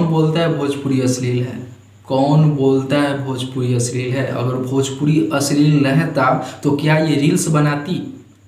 कौन बोलता है भोजपुरी अश्लील है? कौन बोलता है भोजपुरी अश्लील है? अगर भोजपुरी अश्लील रहता तो क्या ये रील्स बनाती?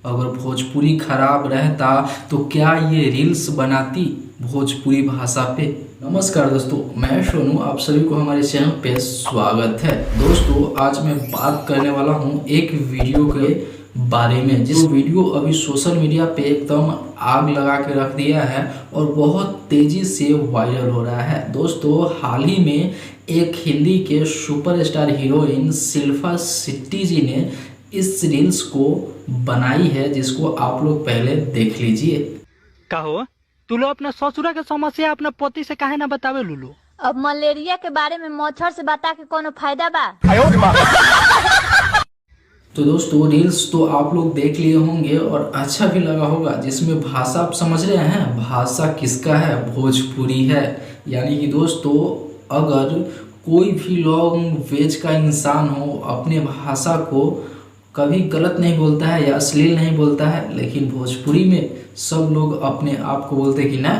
अगर भोजपुरी खराब रहता तो क्या ये रील्स बनाती भोजपुरी भाषा पे? नमस्कार दोस्तों, मैं सोनू, आप सभी को हमारे चैनल पे स्वागत है। दोस्तों, आज मैं बात करने वाला हूँ एक वीडियो के बारे में, जिस वीडियो अभी सोशल मीडिया पे एकदम आग लगा के रख दिया है और बहुत तेजी से वायरल हो रहा है। दोस्तों, हाल ही में एक हिंदी के सुपरस्टार हीरोइन शिल्पा शेट्टी जी ने इस रील्स को बनाई है, जिसको आप लोग पहले देख लीजिए। कहो तू लो अपना ससुरा के समस्या अपना पति से काहे ना बतावे लुलू? अब मलेरिया के बारे में मच्छर से बता के कोनो फायदा बा? तो दोस्तों, रील्स तो आप लोग देख लिए होंगे और अच्छा भी लगा होगा, जिसमें भाषा आप समझ रहे हैं। भाषा किसका है? भोजपुरी है। यानी कि दोस्तों, अगर कोई भी लैंग्वेज का इंसान हो, अपने भाषा को कभी गलत नहीं बोलता है या अश्लील नहीं बोलता है, लेकिन भोजपुरी में सब लोग अपने आप को बोलते हैं कि ना,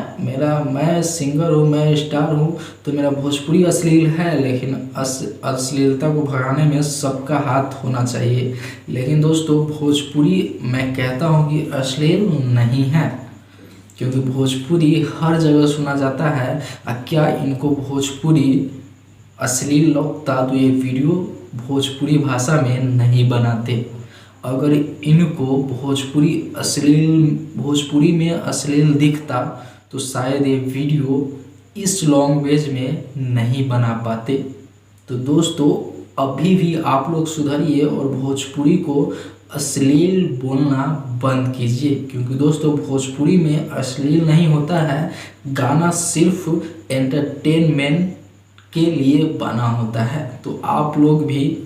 मैं सिंगर हूँ, मैं स्टार हूँ, तो मेरा भोजपुरी अश्लील है। लेकिन अश्लीलता को भगाने में सबका हाथ होना चाहिए। लेकिन दोस्तों, भोजपुरी मैं कहता हूँ कि अश्लील नहीं है, क्योंकि भोजपुरी हर जगह सुना जाता है। क्या इनको भोजपुरी अश्लील लगता तो ये वीडियो भोजपुरी भाषा में नहीं बनाते। अगर इनको भोजपुरी में अश्लील दिखता तो शायद ये वीडियो इस लैंग्वेज में नहीं बना पाते। तो दोस्तों, अभी भी आप लोग सुधरिए और भोजपुरी को अश्लील बोलना बंद कीजिए, क्योंकि दोस्तों, भोजपुरी में अश्लील नहीं होता है। गाना सिर्फ एंटरटेनमेंट के लिए बना होता है। तो आप लोग भी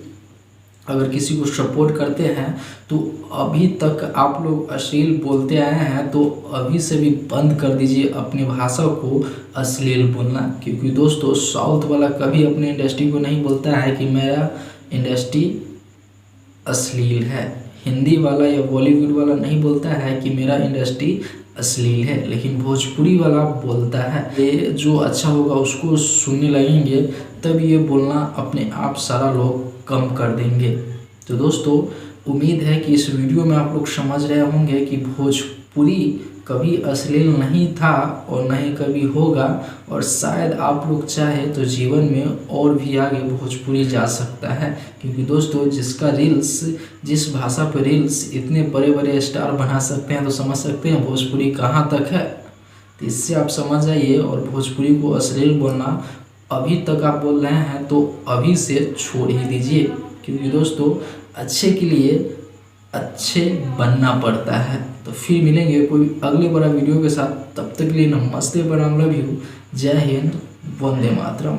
अगर किसी को सपोर्ट करते हैं तो अभी तक आप लोग अश्लील बोलते आए हैं, तो अभी से भी बंद कर दीजिए अपनी भाषा को अश्लील बोलना। क्योंकि दोस्तों, साउथ वाला कभी अपने इंडस्ट्री को नहीं बोलता है कि मेरा इंडस्ट्री अश्लील है। हिंदी वाला या बॉलीवुड वाला नहीं बोलता है कि मेरा इंडस्ट्री अश्लील है, लेकिन भोजपुरी वाला बोलता है। ये जो अच्छा होगा उसको सुनने लगेंगे, तब ये बोलना अपने आप सारा लोग कम कर देंगे। तो दोस्तों, उम्मीद है कि इस वीडियो में आप लोग समझ रहे होंगे कि भोजपुरी कभी अश्लील नहीं था और नहीं कभी होगा, और शायद आप लोग चाहे तो जीवन में और भी आगे भोजपुरी जा सकता है। क्योंकि दोस्तों, जिस भाषा पर रील्स इतने बड़े बड़े स्टार बना सकते हैं, तो समझ सकते हैं भोजपुरी कहाँ तक है। तो इससे आप समझ जाइए, और भोजपुरी को अश्लील बोलना अभी तक आप बोल रहे हैं तो अभी से छोड़ ही दीजिए। क्योंकि दोस्तों, अच्छे के लिए अच्छे बनना पड़ता है। तो फिर मिलेंगे कोई अगले बड़ा वीडियो के साथ। तब तक के लिए नमस्ते, प्रणाम, लव यू, जय हिंद, वंदे मातरम।